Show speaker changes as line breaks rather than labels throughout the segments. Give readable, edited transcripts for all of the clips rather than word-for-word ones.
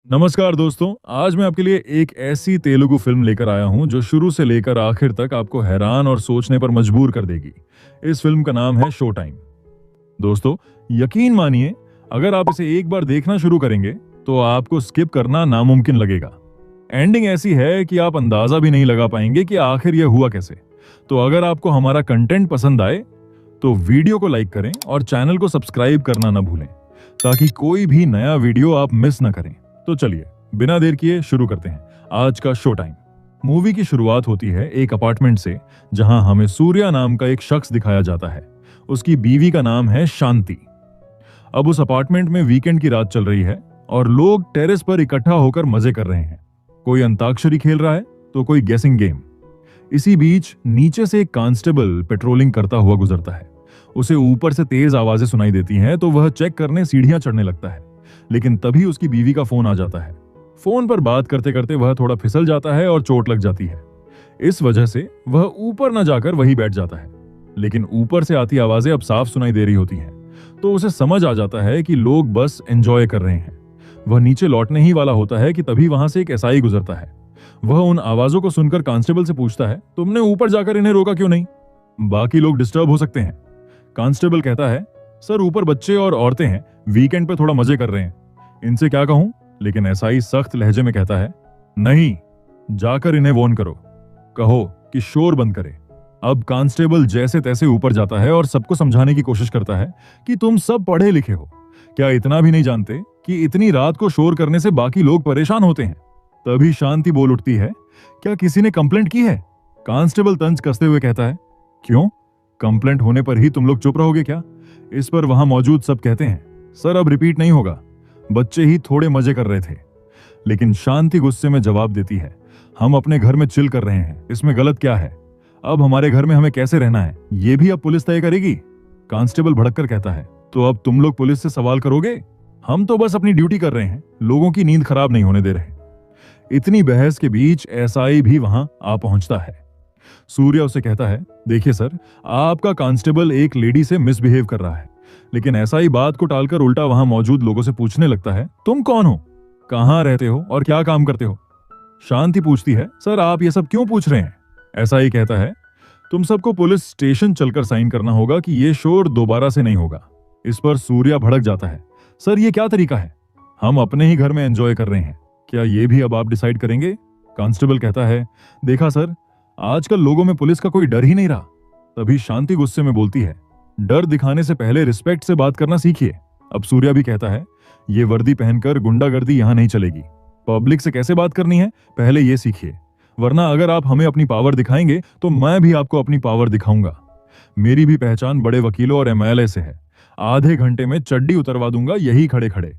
नमस्कार दोस्तों, आज मैं आपके लिए एक ऐसी तेलुगु फिल्म लेकर आया हूं जो शुरू से लेकर आखिर तक आपको हैरान और सोचने पर मजबूर कर देगी। इस फिल्म का नाम है शो टाइम। दोस्तों, यकीन मानिए, अगर आप इसे एक बार देखना शुरू करेंगे तो आपको स्किप करना नामुमकिन लगेगा। एंडिंग ऐसी है कि आप अंदाजा भी नहीं लगा पाएंगे कि आखिर यह हुआ कैसे। तो अगर आपको हमारा कंटेंट पसंद आए तो वीडियो को लाइक करें और चैनल को सब्सक्राइब करना ना भूलें, ताकि कोई भी नया वीडियो आप मिस ना करें। तो चलिए, बिना देर किए शुरू करते हैं आज का शो टाइम। मूवी की शुरुआत होती है एक अपार्टमेंट से, जहां हमें सूर्या नाम का एक शख्स दिखाया जाता है। उसकी बीवी का नाम है शांति। अब उस अपार्टमेंट में वीकेंड की रात चल रही है और लोग टेरेस पर इकट्ठा होकर मजे कर रहे हैं। कोई अंताक्षरी खेल रहा है तो कोई गेसिंग गेम। इसी बीच नीचे से एक कांस्टेबल पेट्रोलिंग करता हुआ गुजरता है। उसे ऊपर से तेज आवाजें सुनाई देती हैं तो वह चेक करने सीढ़ियां चढ़ने लगता है, लेकिन तभी उसकी बीवी का फोन आ जाता है। फोन पर बात करते करते वह थोड़ा फिसल जाता है और चोट लग जाती है। इस वजह से वह ऊपर न जाकर वहीं बैठ जाता है, लेकिन ऊपर से आती आवाजें अब साफ सुनाई दे रही होती हैं, तो उसे समझ आ जाता है कि लोग बस एंजॉय कर रहे हैं। वह नीचे लौटने ही वाला होता है कि तभी वहां से एक एसआई गुजरता है। वह उन आवाजों को सुनकर कांस्टेबल से पूछता है, तुमने ऊपर जाकर इन्हें रोका क्यों नहीं? बाकी लोग डिस्टर्ब हो सकते हैं। कांस्टेबल कहता है, सर ऊपर बच्चे और औरतें हैं, वीकेंड पे थोड़ा मजे कर रहे हैं, इनसे क्या कहूं? लेकिन एसआई सख्त लहजे में कहता है, नहीं, जाकर इन्हें वॉर्न करो, कहो कि शोर बंद करे। अब कांस्टेबल जैसे तैसे ऊपर जाता है और सबको समझाने की कोशिश करता है कि तुम सब पढ़े लिखे हो, क्या इतना भी नहीं जानते कि इतनी रात को शोर करने से बाकी लोग परेशान होते हैं? तभी शांति बोल उठती है, क्या किसी ने कंप्लेंट की है? कांस्टेबल तंज कसते हुए कहता है, क्यों? कंप्लेंट होने पर ही तुम लोग चुप रहोगे क्या? इस पर वहां मौजूद सब कहते हैं, सर अब रिपीट नहीं होगा, बच्चे ही थोड़े मजे कर रहे थे। लेकिन शांति गुस्से में जवाब देती है, हम अपने घर में चिल कर रहे हैं, इसमें गलत क्या है? अब हमारे घर में हमें कैसे रहना है ये भी अब पुलिस तय करेगी? कांस्टेबल भड़ककर कहता है, तो अब तुम लोग पुलिस से सवाल करोगे? हम तो बस अपनी ड्यूटी कर रहे हैं, लोगों की नींद खराब नहीं होने दे रहे। इतनी बहस के बीच एसआई भी वहां आ पहुंचता है। सूर्या उसे कहता है, देखिए सर, आपका कांस्टेबल एक लेडी से मिसबिहेव कर रहा है। लेकिन एसआई बात को टालकर उल्टा वहां मौजूद लोगों से पूछने लगता है, तुम कौन हो, कहां रहते हो और क्या काम करते हो? शांति पूछती है, सर आप ये सब क्यों पूछ रहे हैं? एसआई कहता है, तुम सबको पुलिस स्टेशन चलकर साइन करना होगा कि ये शोर दोबारा से नहीं होगा। इस पर सूर्या भड़क जाता है, सर ये क्या तरीका है? हम अपने ही घर में एंजॉय कर रहे हैं, क्या ये भी अब आप डिसाइड करेंगे? कांस्टेबल कहता है, देखा सर, आजकल लोगों में पुलिस का कोई डर ही नहीं रहा। तभी शांति गुस्से में बोलती है, डर दिखाने से पहले रिस्पेक्ट से बात करना सीखिए। अब सूर्या भी कहता है, ये वर्दी पहनकर गुंडागर्दी यहां नहीं चलेगी, पब्लिक से कैसे बात करनी है पहले ये सीखिए, वरना अगर आप हमें अपनी पावर दिखाएंगे तो मैं भी आपको अपनी पावर दिखाऊंगा। मेरी भी पहचान बड़े वकीलों और एमएलए से है, आधे घंटे में चड्डी उतरवा दूंगा यही खड़े खड़े।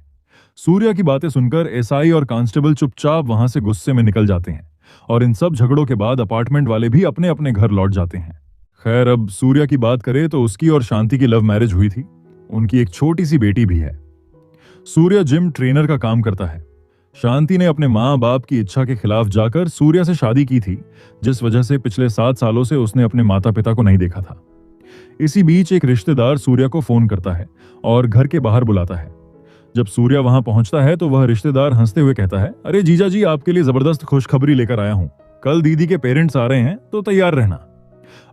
सूर्या की बातें सुनकर एसआई और कांस्टेबल चुपचाप वहां से गुस्से में निकल जाते हैं और इन सब झगड़ों के बाद अपार्टमेंट वाले भी अपने अपने घर लौट जाते हैं। खैर, अब सूर्या की बात करें तो उसकी और शांति की लव मैरिज हुई थी। उनकी एक छोटी सी बेटी भी है। सूर्या जिम ट्रेनर का काम करता है। शांति ने अपने माँ बाप की इच्छा के खिलाफ जाकर सूर्या से शादी की थी, जिस वजह से पिछले 7 सालों से उसने अपने माता पिता को नहीं देखा था। इसी बीच एक रिश्तेदार सूर्या को फोन करता है और घर के बाहर बुलाता है। जब सूर्या वहां पहुंचता है तो वह रिश्तेदार हंसते हुए कहता है, अरे जीजा जी, आपके लिए जबरदस्त खुशखबरी लेकर आया हूं, कल दीदी के पेरेंट्स आ रहे हैं तो तैयार रहना।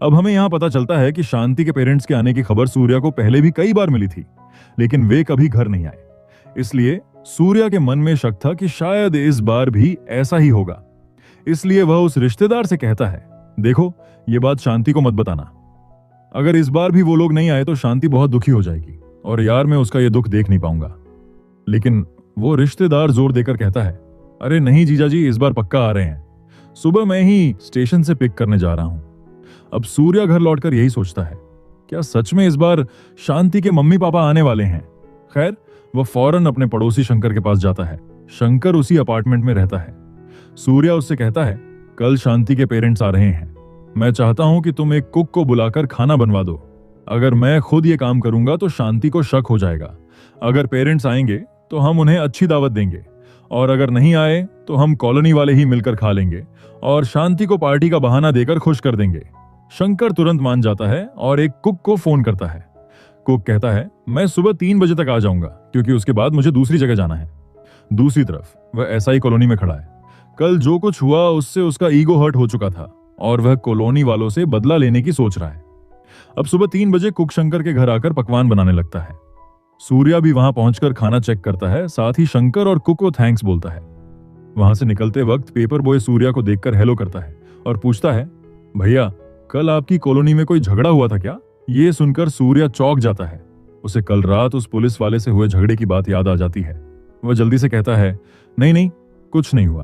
अब हमें यहां पता चलता है कि शांति के पेरेंट्स के आने की खबर सूर्या को पहले भी कई बार मिली थी, लेकिन वे कभी घर नहीं आए। इसलिए सूर्या के मन में शक था कि शायद इस बार भी ऐसा ही होगा। इसलिए वह उस रिश्तेदार से कहता है, देखो, ये बात शांति को मत बताना, अगर इस बार भी वो लोग नहीं आए तो शांति बहुत दुखी हो जाएगी और यार मैं उसका ये दुख देख नहीं पाऊंगा। लेकिन वो रिश्तेदार जोर देकर कहता है, अरे नहीं जीजा जी, इस बार पक्का आ रहे हैं, सुबह मैं ही स्टेशन से पिक करने जा रहा हूं। अब सूर्या घर लौटकर यही सोचता है, क्या सच में इस बार शांति के मम्मी पापा आने वाले हैं? खैर, वह फौरन अपने पड़ोसी शंकर के पास जाता है। शंकर उसी अपार्टमेंट में रहता है। सूर्या उससे कहता है, कल शांति के पेरेंट्स आ रहे हैं, मैं चाहता हूं कि तुम एक कुक को बुलाकर खाना बनवा दो। अगर मैं खुद ये काम करूंगा तो शांति को शक हो जाएगा। अगर पेरेंट्स आएंगे तो हम उन्हें अच्छी दावत देंगे, और अगर नहीं आए तो हम कॉलोनी वाले ही मिलकर खा लेंगे और शांति को पार्टी का बहाना देकर खुश कर देंगे। शंकर तुरंत मान जाता है और एक कुक को फोन करता है। कुक कहता है, मैं सुबह 3 बजे तक आ जाऊंगा क्योंकि उसके बाद मुझे दूसरी जगह जाना है। दूसरी तरफ वह एसआई कॉलोनी में खड़ा है। कल जो कुछ हुआ उससे उसका ईगो हर्ट हो चुका था और वह कॉलोनी वालों से बदला लेने की सोच रहा है। अब सुबह 3 बजे कुक शंकर के घर आकर पकवान बनाने लगता है। सूर्या भी वहां पहुंचकर खाना चेक करता है, साथ ही शंकर और कुक को थैंक्स बोलता है। वहां से निकलते वक्त पेपर बॉय सूर्या को देखकर हेलो करता है और पूछता है, भैया कल आपकी कॉलोनी में कोई झगड़ा हुआ था क्या? ये सुनकर सूर्या चौंक जाता है। उसे कल रात उस पुलिस वाले से हुए झगड़े की बात याद आ जाती है। वह जल्दी से कहता है, नहीं नहीं, कुछ नहीं हुआ,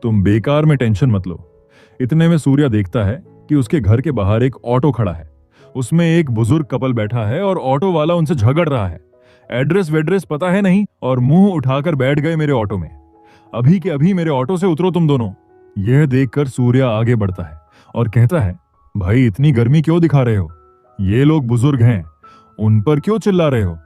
तुम बेकार में टेंशन मत लो। इतने में सूर्या देखता है कि उसके घर के बाहर एक ऑटो खड़ा है। उसमें एक बुजुर्ग कपल बैठा है और ऑटो वाला उनसे झगड़ रहा है। एड्रेस वेड्रेस पता है नहीं और मुंह उठाकर बैठ गए मेरे ऑटो में। अभी के अभी मेरे ऑटो से उतरो तुम दोनों। यह देखकर सूर्या आगे बढ़ता है और कहता है, भाई इतनी गर्मी क्यों दिखा रहे हो? ये लोग बुजुर्ग हैं, उन पर क्यों चिल्ला रहे हो?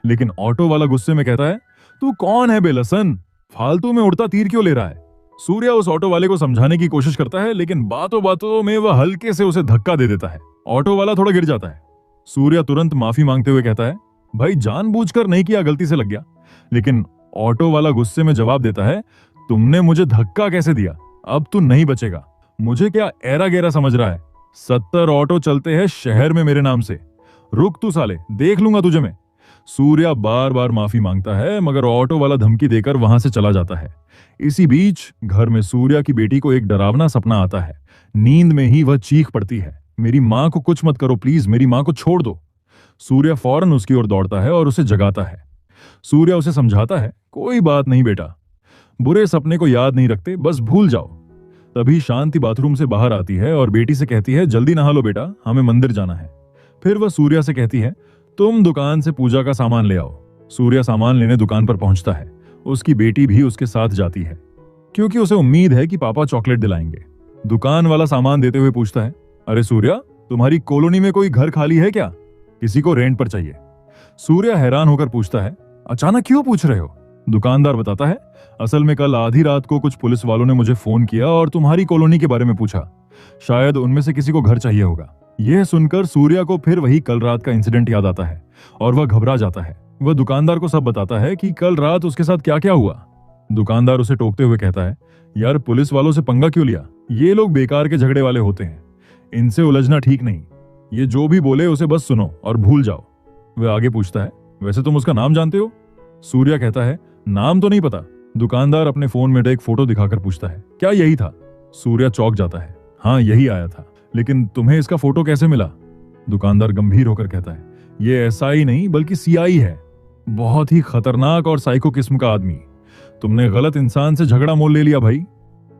लेकिन ऑटो वाला गुस्से में कहता है, तू कौन है बेलसन? फालतू में उड़ता तीर क्यों ले रहा है? सूर्या उस ऑटो वाले को समझाने की कोशिश करता है, लेकिन बातों बातों में वह हल्के से उसे धक्का दे देता है। ऑटो वाला थोड़ा गिर जाता है। सूर्या तुरंत माफी मांगते हुए कहता है, भाई जानबूझकर नहीं किया, गलती से लग गया। लेकिन ऑटो वाला गुस्से में जवाब देता है, तुमने मुझे धक्का कैसे दिया? अब तू नहीं बचेगा। मुझे क्या एरा गेरा समझ रहा है? 70 ऑटो चलते हैं शहर में मेरे नाम से। रुक तू साले, देख लूंगा तुझे मैं। सूर्या बार बार माफी मांगता है, मगर ऑटो वाला धमकी देकर वहां से चला जाता है। इसी बीच घर में सूर्या की बेटी को एक डरावना सपना आता है। नींद में ही वह चीख पड़ती है, मेरी मां को कुछ मत करो प्लीज, मेरी मां को छोड़ दो। सूर्या फौरन उसकी ओर दौड़ता है और उसे जगाता है। सूर्या उसे समझाता है, कोई बात नहीं बेटा, बुरे सपने को याद नहीं रखते, बस भूल जाओ। तभी शांति बाथरूम से बाहर आती है और बेटी से कहती है, जल्दी नहा लो बेटा, हमें मंदिर जाना है। फिर वह सूर्या से कहती है, तुम दुकान से पूजा का सामान ले आओ। सूर्या सामान लेने दुकान पर पहुंचता है। उसकी बेटी भी उसके साथ जाती है, क्योंकि उसे उम्मीद है कि पापा चॉकलेट दिलाएंगे। दुकान वाला सामान देते हुए पूछता है, अरे सूर्या, तुम्हारी कॉलोनी में कोई घर खाली है क्या? किसी को रेंट पर चाहिए। सूर्या हैरान होकर पूछता है, अचानक क्यों पूछ रहे हो? दुकानदार बताता है, असल में कल आधी रात को कुछ पुलिस वालों ने मुझे फोन किया और तुम्हारी कॉलोनी के बारे में पूछा। शायद उनमें से किसी को घर चाहिए होगा। यह सुनकर सूर्या को फिर वही कल रात का इंसिडेंट याद आता है और वह घबरा जाता है। वह दुकानदार को सब बताता है कि कल रात उसके साथ क्या क्या हुआ। दुकानदार उसे टोकते हुए कहता है, यार पुलिस वालों से पंगा क्यों लिया? ये लोग बेकार के झगड़े वाले होते हैं, इनसे उलझना ठीक नहीं। ये जो भी बोले उसे बस सुनो और भूल जाओ। वह आगे पूछता है, वैसे तुम उसका नाम जानते हो? सूर्या कहता है, नाम तो नहीं पता। दुकानदार अपने फोन में एक फोटो दिखाकर पूछता है, क्या यही था? सूर्या चौंक जाता है, हाँ यही आया था। लेकिन तुम्हें इसका फोटो कैसे मिला? दुकानदार गंभीर होकर कहता है, ये एसआई नहीं बल्कि सीआई है, बहुत ही खतरनाक और साइको किस्म का आदमी। तुमने गलत इंसान से झगड़ा मोल ले लिया भाई।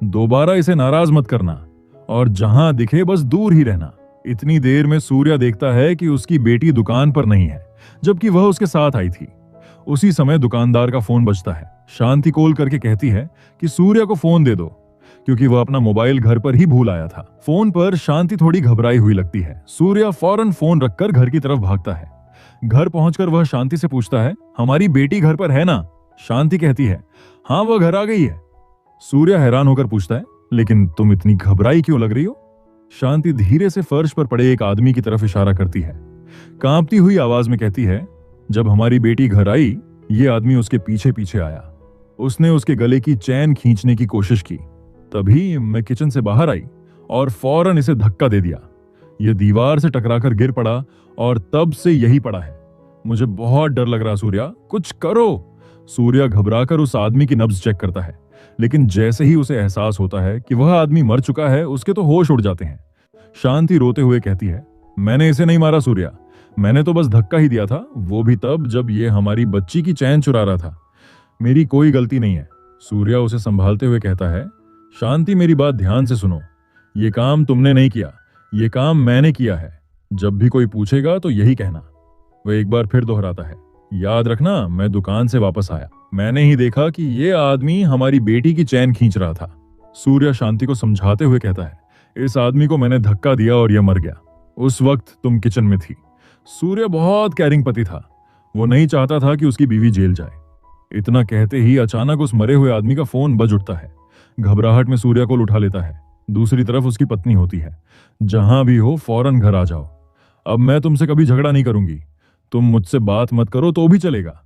दोबारा इसे नाराज मत करना और जहां दिखे बस दूर ही रहना। इतनी देर में सूर्या देखता है कि उसकी बेटी दुकान पर नहीं है, जबकि वह उसके साथ आई थी। उसी समय दुकानदार का फोन बजता है। शांति कॉल करके कहती है कि सूर्या को फोन दे दो, क्योंकि वह अपना मोबाइल घर पर ही भूल आया था। फोन पर शांति थोड़ी घबराई हुई लगती है। सूर्या फौरन फोन रखकर घर की तरफ भागता है। घर पहुंचकर वह शांति से पूछता है, हमारी बेटी घर पर है ना? शांति कहती है, हाँ वह घर आ गई है। सूर्या हैरान होकर पूछता है, लेकिन तुम इतनी घबराई क्यों लग रही हो? शांति धीरे से फर्श पर पड़े एक आदमी की तरफ इशारा करती है। कांपती हुई आवाज में कहती है, जब हमारी बेटी घर आई, ये आदमी उसके पीछे पीछे आया। उसने उसके गले की चैन खींचने की कोशिश की। तभी मैं किचन से बाहर आई और फौरन इसे धक्का दे दिया। यह दीवार से टकराकर गिर पड़ा और तब से यही पड़ा है। मुझे बहुत डर लग रहा सूर्या, कुछ करो। सूर्या घबराकर उस आदमी की नब्ज चेक करता है, लेकिन जैसे ही उसे एहसास होता है कि वह आदमी मर चुका है, उसके तो होश उड़ जाते हैं। शांति रोते हुए कहती है, मैंने इसे नहीं मारा सूर्या, मैंने तो बस धक्का ही दिया था, वो भी तब जब ये हमारी बच्ची की चैन चुरा रहा था। मेरी कोई गलती नहीं है। सूर्या उसे संभालते हुए कहता है, शांति मेरी बात ध्यान से सुनो, ये काम तुमने नहीं किया, ये काम मैंने किया है। जब भी कोई पूछेगा तो यही कहना। वह एक बार फिर दोहराता है, याद रखना मैं दुकान से वापस आया, मैंने ही देखा कि ये आदमी हमारी बेटी की चैन खींच रहा था। सूर्या शांति को समझाते हुए कहता है, इस आदमी को मैंने धक्का दिया और यह मर गया। उस वक्त तुम किचन में थी। सूर्य बहुत कैरिंग पति था, वो नहीं चाहता था कि उसकी बीवी जेल जाए। इतना कहते ही अचानक उस मरे हुए आदमी का फोन बज उठता है। घबराहट में सूर्या को उठा लेता है। दूसरी तरफ उसकी पत्नी होती है, जहां भी हो फौरन घर आ जाओ, अब मैं तुमसे कभी झगड़ा नहीं करूंगी, तुम मुझसे बात मत करो तो भी चलेगा।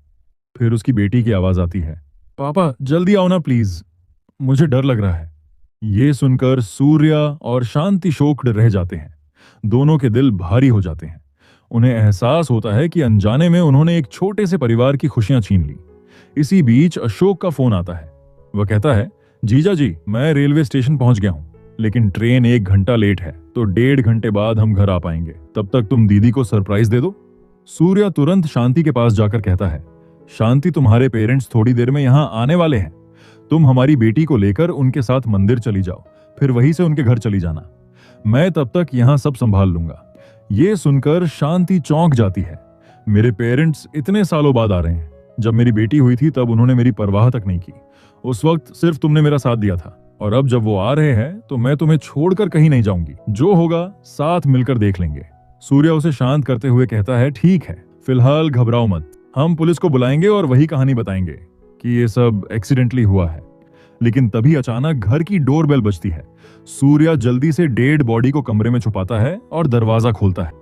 फिर उसकी बेटी की आवाज आती है, पापा जल्दी आओ ना प्लीज, मुझे डर लग रहा है। ये सुनकर सूर्या और शांति शोक्ड रह जाते हैं। दोनों के दिल भारी हो जाते हैं। उन्हें एहसास होता है कि अनजाने में उन्होंने एक छोटे से परिवार की खुशियां छीन ली। इसी बीच अशोक का फोन आता है। वह कहता है, जीजा जी मैं रेलवे स्टेशन पहुंच गया हूं, लेकिन ट्रेन 1 घंटा लेट है, तो 1.5 घंटे बाद हम घर आ पाएंगे। तब तक तुम दीदी को सरप्राइज दे दो। सूर्या तुरंत शांति के पास जाकर कहता है, शांति तुम्हारे पेरेंट्स थोड़ी देर में यहाँ आने वाले हैं। तुम हमारी बेटी को लेकर उनके साथ मंदिर चली जाओ, फिर वहीं से उनके घर चली जाना। मैं तब तक यहाँ सब संभाल लूंगा। ये सुनकर शांति चौंक जाती है। मेरे पेरेंट्स इतने सालों बाद आ रहे हैं। जब मेरी बेटी हुई थी तब उन्होंने मेरी परवाह तक नहीं की। उस वक्त सिर्फ तुमने मेरा साथ दिया था, और अब जब वो आ रहे हैं तो मैं तुम्हें छोड़कर कहीं नहीं जाऊंगी। जो होगा साथ मिलकर देख लेंगे। सूर्या उसे शांत करते हुए कहता है, ठीक है, फिलहाल घबराओ मत। हम पुलिस को बुलाएंगे और वही कहानी बताएंगे कि ये सब एक्सीडेंटली हुआ है। लेकिन तभी अचानक घर की डोरबेल बजती है। सूर्या जल्दी से डेड बॉडी को कमरे में छुपाता है और दरवाजा खोलता है।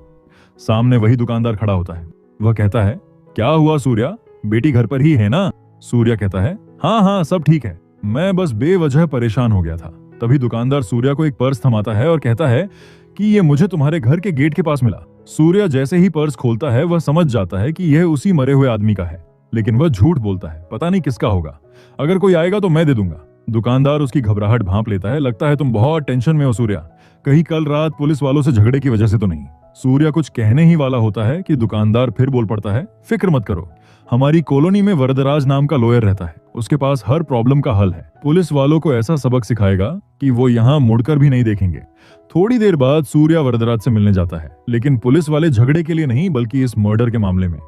सामने वही दुकानदार खड़ा होता है। वह कहता है, क्या हुआ सूर्या, बेटी घर पर ही है ना? सूर्या कहता है, हाँ हाँ सब ठीक है, मैं बस बेवजह परेशान हो गया था। तभी दुकानदार सूर्या को एक पर्स थमाता है और कहता है कि ये मुझे तुम्हारे घर के गेट के पास मिला। सूर्या जैसे ही पर्स खोलता है वह समझ जाता है कि यह उसी मरे हुए आदमी का है, लेकिन वह झूठ बोलता है, पता नहीं किसका होगा। अगर कोई आएगा तो मैं दे दूंगा। दुकानदार उसकी घबराहट भांप लेता है। लगता है तुम बहुत टेंशन में हो सूर्या, कहीं कल रात पुलिस वालों से झगड़े की वजह से तो नहीं। सूर्या कुछ कहने ही वाला होता है कि दुकानदार फिर बोल पड़ता है, फिक्र मत करो, हमारी कॉलोनी में वरदराज नाम का लॉयर रहता है, उसके पास हर प्रॉब्लम का हल है। पुलिस वालों को ऐसा सबक सिखाएगा कि वो यहाँ मुड़कर भी नहीं देखेंगे। थोड़ी देर बाद सूर्या वरदराज से मिलने जाता है, लेकिन पुलिस वाले झगड़े के लिए नहीं बल्कि इस मर्डर के मामले में।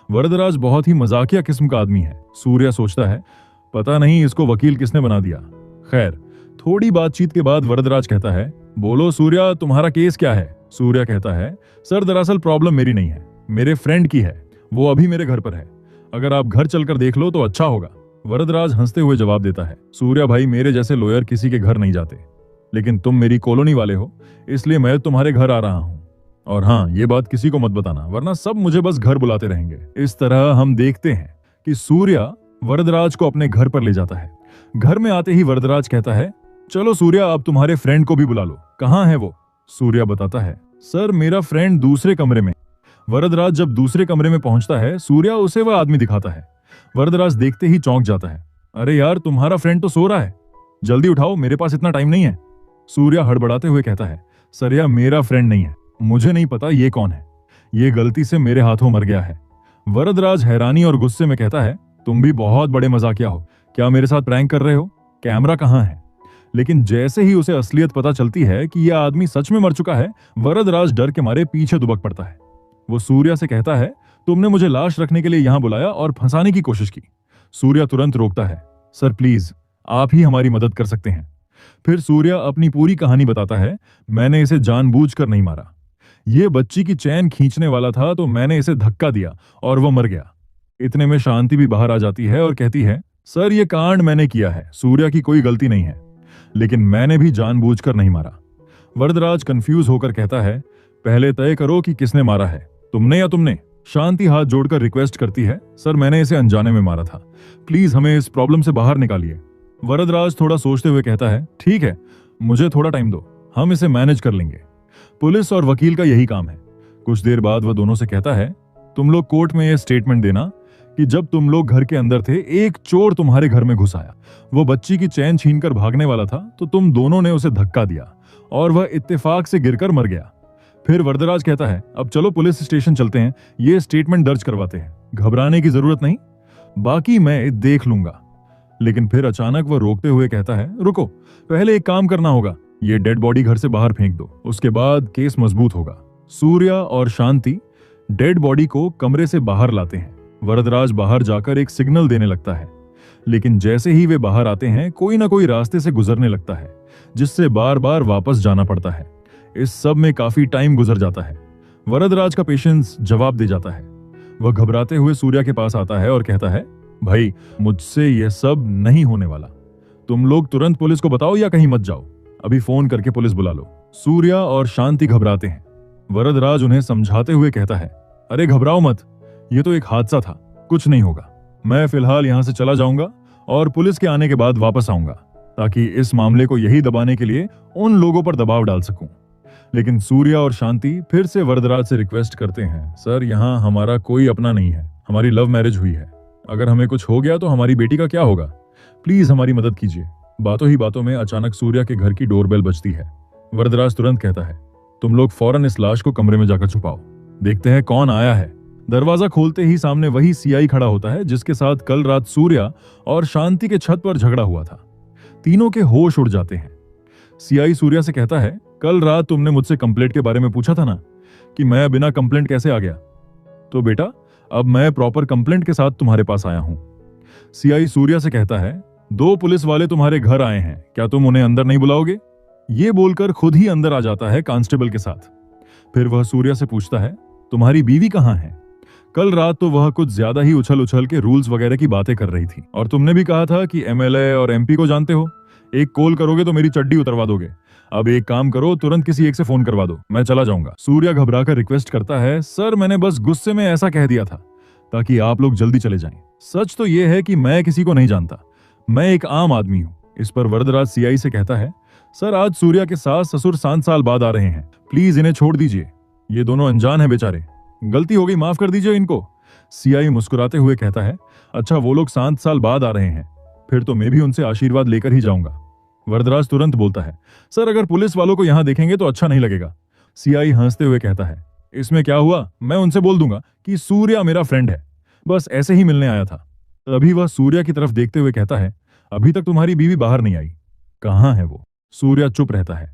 वरदराज बहुत ही मजाकिया किस्म का आदमी है। सूर्या सोचता है, पता नहीं इसको वकील किसने बना दिया। खैर, थोड़ी बातचीत के बाद वरदराज कहता है, बोलो सूर्या, तुम्हारा केस क्या है? सूर्या कहता है, सर दरअसल प्रॉब्लम मेरी नहीं है, मेरे फ्रेंड की है, वो अभी मेरे घर पर है, अगर आप घर चलकर देख लो तो अच्छा होगा। वरदराज हंसते हुए जवाब देता है, सूर्या भाई, मेरे जैसे लॉयर किसी के घर नहीं जाते, लेकिन तुम मेरी कॉलोनी वाले हो इसलिए मैं तुम्हारे घर आ रहा हूँ। और हाँ, ये बात किसी को मत बताना, वरना सब मुझे बस घर बुलाते रहेंगे। इस तरह हम देखते हैं कि सूर्या वरदराज को अपने घर पर ले जाता है। घर में आते ही वरदराज कहता है, चलो सूर्या, अब तुम्हारे फ्रेंड को भी बुला लो। कहाँ है वो? सूर्या बताता है, सर मेरा फ्रेंड दूसरे कमरे में। वरदराज जब दूसरे कमरे में पहुंचता है, सूर्या उसे वह आदमी दिखाता है। वरदराज देखते ही चौंक जाता है, अरे यार, तुम्हारा फ्रेंड तो सो रहा है, जल्दी उठाओ, मेरे पास इतना टाइम नहीं है। सूर्या हड़बड़ाते हुए कहता है, सर यह मेरा फ्रेंड नहीं है, मुझे नहीं पता ये कौन है, ये गलती से मेरे हाथों मर गया है। वरदराज हैरानी और गुस्से में कहता है, तुम भी बहुत बड़े मजाकिया हो, क्या मेरे साथ प्रैंक कर रहे हो? कैमरा कहाँ है? लेकिन जैसे ही उसे असलियत पता चलती है कि यह आदमी सच में मर चुका है, वरदराज डर के मारे पीछे दुबक पड़ता है। वो सूर्या से कहता है, तुमने मुझे लाश रखने के लिए यहां बुलाया और फंसाने की कोशिश की। सूर्या तुरंत रोकता है, सर प्लीज, आप ही हमारी मदद कर सकते हैं। फिर सूर्या अपनी पूरी कहानी बताता है, मैंने इसे जानबूझकर नहीं मारा, यह बच्ची की चैन खींचने वाला था तो मैंने इसे धक्का दिया और वह मर गया। इतने में शांति भी बाहर आ जाती है और कहती है, सर ये कांड मैंने किया है, सूर्या की कोई गलती नहीं है, लेकिन मैंने भी जानबूझकर नहीं मारा। वरदराज कंफ्यूज होकर कहता है, पहले तय करो कि किसने मारा है, तुमने या तुमने? शांति हाथ जोड़कर रिक्वेस्ट करती है, सर मैंने इसे अनजाने में मारा था, प्लीज हमें इस प्रॉब्लम से बाहर निकालिए। वरदराज थोड़ा सोचते हुए कहता है, ठीक है, मुझे थोड़ा टाइम दो, हम इसे मैनेज कर लेंगे। पुलिस और वकील का यही काम है। कुछ देर बाद वह दोनों से कहता है, तुम लोग कोर्ट में यह स्टेटमेंट देना कि जब तुम लोग घर के अंदर थे, एक चोर तुम्हारे घर में घुस आया, वो बच्ची की चैन छीनकर भागने वाला था, तो तुम दोनों ने उसे धक्का दिया और वह इत्तेफाक से गिरकर मर गया। फिर वरदराज कहता है, अब चलो पुलिस स्टेशन चलते हैं, ये स्टेटमेंट दर्ज करवाते हैं, घबराने की जरूरत नहीं, बाकी मैं देख लूंगा। लेकिन फिर अचानक वह रोकते हुए कहता है, रुको, पहले एक काम करना होगा, ये डेड बॉडी घर से बाहर फेंक दो, उसके बाद केस मजबूत होगा। सूर्या और शांति डेड बॉडी को कमरे से बाहर लाते हैं। वरदराज बाहर जाकर एक सिग्नल देने लगता है, लेकिन जैसे ही वे बाहर आते हैं, कोई ना कोई रास्ते से गुजरने लगता है, जिससे बार बार वापस जाना पड़ता है। इस सब में काफी टाइम गुजर जाता है। वरदराज का पेशेंस जवाब दे जाता है। वह घबराते हुए सूर्या के पास आता है और कहता है, भाई मुझसे यह सब नहीं होने वाला, तुम लोग तुरंत पुलिस को बताओ या कहीं मत जाओ, अभी फोन करके पुलिस बुला लो। सूर्या और शांति घबराते हैं। वरदराज उन्हें समझाते हुए कहता है, अरे घबराओ मत, ये तो एक हादसा था, कुछ नहीं होगा, मैं फिलहाल यहां से चला जाऊंगा और पुलिस के आने के बाद वापस आऊंगा, ताकि इस मामले को यही दबाने के लिए उन लोगों पर दबाव डाल सकूं। लेकिन सूर्या और शांति फिर से वरदराज से रिक्वेस्ट करते हैं, सर यहाँ हमारा कोई अपना नहीं है, हमारी लव मैरिज हुई है, अगर हमें कुछ हो गया तो हमारी बेटी का क्या होगा, प्लीज हमारी मदद कीजिए। बातों ही बातों में अचानक सूर्या के घर की डोरबेल बजती है। वरदराज तुरंत कहता है, तुम लोग फौरन इस लाश को कमरे में जाकर छुपाओ, देखते हैं कौन आया है। दरवाजा खोलते ही सामने वही सीआई खड़ा होता है जिसके साथ कल रात सूर्या और शांति के छत पर झगड़ा हुआ था। तीनों के होश उड़ जाते हैं। सीआई सूर्या से कहता है, कल रात तुमने मुझसे कंप्लेंट के बारे में पूछा था ना, कि मैं बिना कंप्लेंट कैसे आ गया, तो बेटा अब मैं प्रॉपर कंप्लेंट के साथ तुम्हारे पास आया हूं। सीआई सूर्या से कहता है, 2 पुलिस वाले तुम्हारे घर आए हैं, क्या तुम उन्हें अंदर नहीं बुलाओगे? ये बोलकर खुद ही अंदर आ जाता है कांस्टेबल के साथ। फिर वह सूर्या से पूछता है, तुम्हारी बीवी कहाँ है? कल रात तो वह कुछ ज्यादा ही उछल उछल के रूल्स वगैरह की बातें कर रही थी, और तुमने भी कहा था कि एमएलए और एमपी को जानते हो, एक कॉल करोगे तो मेरी चड्डी उतरवा दोगे। अब एक काम करो, तुरंत किसी एक से फोन करवा दो, मैं चला जाऊंगा। सूर्या घबराकर रिक्वेस्ट करता है, सर मैंने बस गुस्से में ऐसा कह दिया था ताकि आप लोग जल्दी चले जाएं। सच तो यह है कि मैं किसी को नहीं जानता, मैं एक आम आदमी हूं। इस पर वरदराज सीआई से कहता है, सर आज सूर्या के सास ससुर 7 साल बाद आ रहे हैं, प्लीज इन्हें छोड़ दीजिए, ये दोनों अनजान हैं बेचारे, गलती हो गई, माफ कर दीजिए इनको। सीआई मुस्कुराते हुए कहता है, अच्छा वो लोग 7 साल बाद आ रहे हैं, फिर तो मैं भी उनसे आशीर्वाद लेकर ही जाऊंगा। वरदराज तुरंत बोलता है, सर अगर पुलिस वालों को यहां देखेंगे तो अच्छा नहीं लगेगा। सीआई हंसते हुए कहता है, इसमें क्या हुआ, मैं उनसे बोल दूंगा कि सूर्या मेरा फ्रेंड है, बस ऐसे ही मिलने आया था। तभी वह सूर्या की तरफ देखते हुए कहता है, अभी तक तुम्हारी बीवी बाहर नहीं आई, कहां है वो? सूर्या चुप रहता है,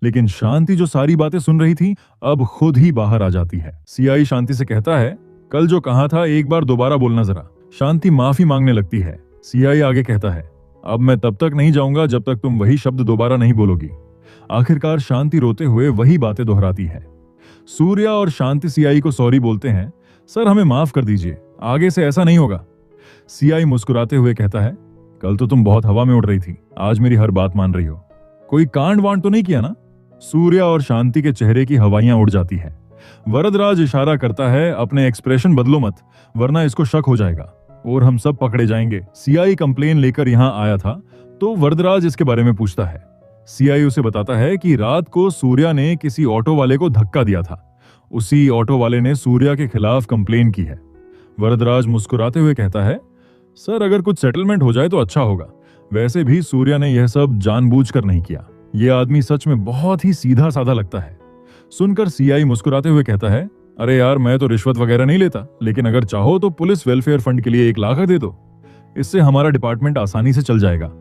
लेकिन शांति जो सारी बातें सुन रही थी अब खुद ही बाहर आ जाती है। सीआई शांति से कहता है, कल जो कहा था एक बार दोबारा बोलना जरा। शांति माफी मांगने लगती है। सीआई आगे कहता है, अब मैं तब तक नहीं जाऊंगा जब तक तुम वही शब्द दोबारा नहीं बोलोगी। आखिरकार शांति रोते हुए वही बातें दोहराती है। सूर्या और शांति सीआई को सॉरी बोलते हैं, सर हमें माफ कर दीजिए, आगे से ऐसा नहीं होगा। सीआई मुस्कुराते हुए कहता है, कल तो तुम बहुत हवा में उड़ रही थी, आज मेरी हर बात मान रही हो, कोई कांड वांड तो नहीं किया ना? सूर्या और शांति के चेहरे की हवाइयां उड़ जाती है। वरदराज इशारा करता है, अपने एक्सप्रेशन बदलो मत, वरना इसको शक हो जाएगा और हम सब पकड़े जाएंगे। सीआई कंप्लेन लेकर यहां आया था तो वरदराज इसके बारे में पूछता है। सीआई उसे बताता है कि रात को सूर्या ने किसी ऑटो वाले को धक्का दिया था, उसी ऑटो वाले ने सूर्या के खिलाफ कंप्लेन की है। वरदराज मुस्कुराते हुए कहता है, सर अगर कुछ सेटलमेंट हो जाए तो अच्छा होगा, वैसे भी सूर्या ने यह सब जानबूझकर नहीं किया, यह आदमी सच में बहुत ही सीधा साधा लगता है। सुनकर सीआई मुस्कुराते हुए कहता है, अरे यार मैं तो रिश्वत वगैरह नहीं लेता, लेकिन अगर चाहो तो पुलिस वेलफेयर फंड के लिए 1 लाख दे दो, इससे हमारा डिपार्टमेंट आसानी से चल जाएगा।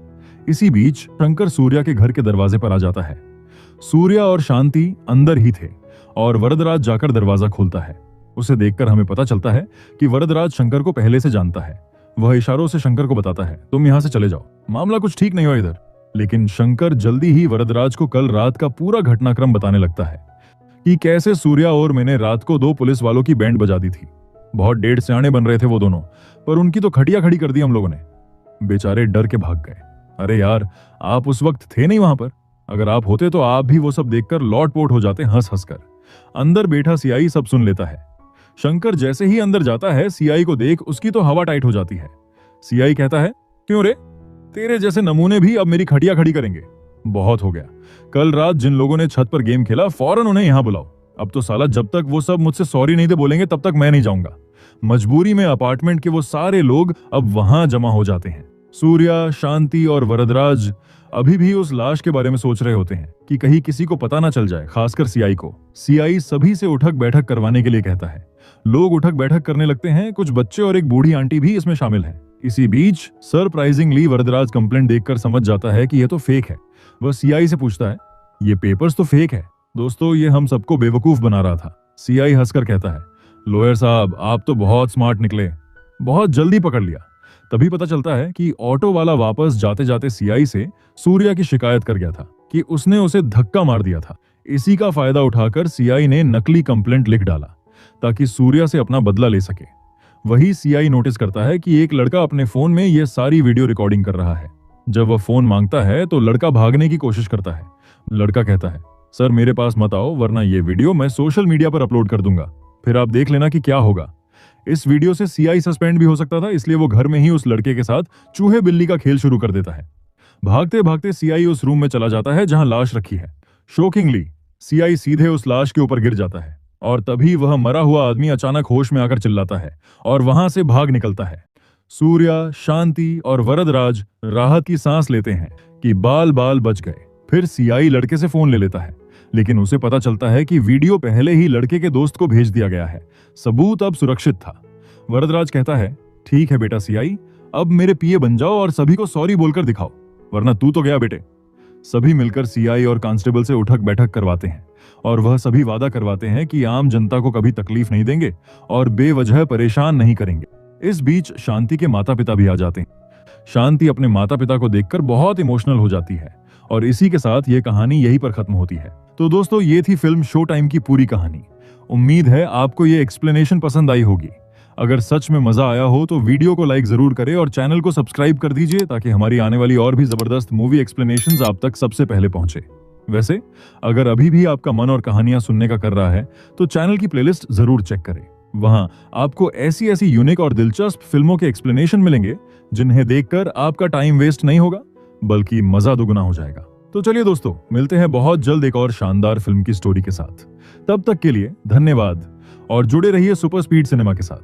इसी बीच शंकर सूर्या के घर के दरवाजे पर आ जाता है। सूर्या और शांति अंदर ही थे और वरदराज जाकर दरवाजा खोलता है। उसे देखकर हमें पता चलता है कि वरदराज शंकर को पहले से जानता है। वह इशारों से शंकर को बताता है, तुम यहां से चले जाओ, मामला कुछ ठीक नहीं हुआ इधर। लेकिन शंकर जल्दी ही वरदराज को कल रात का पूरा घटनाक्रम बताने लगता है कि कैसे सूर्या और मैंने रात को 2 पुलिस वालों की बैंड बजा दी थी। बहुत डेढ़ सियाने बन रहे थे वो दोनों, पर उनकी तो खटिया खड़ी कर दी हम लोगों ने। बेचारे डर के भाग गए। अरे यार आप उस वक्त थे नहीं वहां पर, अगर आप होते तो आप भी वो सब देखकर लौट-पोट हो जाते हंस हंस कर। अंदर बैठा सीआई सब सुन लेता है। शंकर जैसे ही अंदर जाता है, सीआई को देख उसकी तो हवा टाइट हो जाती है। सीआई कहता है, क्यों रे, तेरे जैसे नमूने भी अब मेरी खटिया खड़ी करेंगे, बहुत हो गया। कल रात जिन लोगों ने छत पर गेम खेला फौरन उन्हें यहां बुलाओ। अब तो साला जब तक वो सब मुझसे सॉरी नहीं दे बोलेंगे तब तक मैं नहीं जाऊंगा। मजबूरी में अपार्टमेंट के वो सारे लोग अब वहां जमा हो जाते हैं। सूर्या, शांति और वरदराज अभी भी उस लाश के बारे में सोच रहे होते हैं कि कहीं किसी को पता ना चल जाए, खासकर सीआई को। सीआई सभी से उठक बैठक करवाने के लिए कहता है। लोग उठक बैठक करने लगते हैं, कुछ बच्चे और एक बूढ़ी आंटी भी इसमें शामिल हैं। इसी बीच सरप्राइजिंगली वरदराज कंप्लेंट देखकर समझ जाता है कि यह तो फेक है। वह सीआई से पूछता है, ये पेपर्स तो फेक है दोस्तों, ये हम सबको बेवकूफ बना रहा था। सीआई हंसकर कहता है, लॉयर साहब आप तो बहुत स्मार्ट निकले, बहुत जल्दी पकड़ लिया। तभी पता चलता है कि ऑटो वाला वापस जाते जाते सीआई से सूर्या की शिकायत कर गया था कि उसने उसे धक्का मार दिया था। इसी का फायदा उठाकर सीआई ने नकली कंप्लेंट लिख डाला ताकि सूर्या से अपना बदला ले सके। वही सीआई नोटिस करता है कि एक लड़का अपने फोन में यह सारी वीडियो रिकॉर्डिंग कर रहा है। जब वह फोन मांगता है तो लड़का भागने की कोशिश करता है। लड़का कहता है, सर मेरे पास मत आओ वरना ये वीडियो मैं सोशल मीडिया पर अपलोड कर दूंगा, फिर आप देख लेना कि क्या होगा। इस वीडियो से सीआई सस्पेंड भी हो सकता था, इसलिए वो घर में ही उस लड़के के साथ चूहे बिल्ली का खेल शुरू कर देता है। भागते भागते सीआई उस रूम में चला जाता है जहां लाश रखी है। शॉकिंगली सीआई सीधे उस लाश के ऊपर गिर जाता है और तभी वह मरा हुआ आदमी अचानक होश में आकर चिल्लाता है और वहां से भाग निकलता है। सूर्या, शांति और वरदराज राहत की सांस लेते हैं कि बाल बाल बच गए। फिर सीआई लड़के से फोन ले लेता है, लेकिन उसे पता चलता है कि वीडियो पहले ही लड़के के दोस्त को भेज दिया गया है। सबूत अब सुरक्षित था। वरदराज कहता है, ठीक है बेटा सीआई, अब मेरे पीए बन जाओ और सभी को सॉरी बोलकर दिखाओ, वरना तू तो गया बेटे। सभी मिलकर सीआई और कांस्टेबल से उठक बैठक करवाते हैं और वह सभी वादा करवाते हैं कि आम जनता को कभी तकलीफ नहीं देंगे और बेवजह परेशान नहीं करेंगे। इस बीच शांति के माता पिता भी आ जाते हैं। शांति अपने माता पिता को देखकर बहुत इमोशनल हो जाती है और इसी के साथ ये कहानी यहीं पर खत्म होती है। तो दोस्तों, ये थी फिल्म शो टाइम की पूरी कहानी। उम्मीद है आपको ये एक्सप्लेनेशन पसंद आई होगी। अगर सच में मजा आया हो तो वीडियो को लाइक जरूर करें और चैनल को सब्सक्राइब कर दीजिए ताकि हमारी आने वाली और भी जबरदस्त मूवी एक्सप्लेनेशंस आप तक सबसे पहले पहुंचे। वैसे अगर अभी भी आपका मन और कहानियां सुनने का कर रहा है तो चैनल की प्लेलिस्ट जरूर चेक करें। वहां आपको ऐसी ऐसी यूनिक और दिलचस्प फिल्मों के एक्सप्लेनेशन मिलेंगे जिन्हें देखकर आपका टाइम वेस्ट नहीं होगा बल्कि मजा दोगुना हो जाएगा। तो चलिए दोस्तों, मिलते हैं बहुत जल्द एक और शानदार फिल्म की स्टोरी के साथ। तब तक के लिए धन्यवाद और जुड़े रहिए सुपर स्पीड सिनेमा के साथ।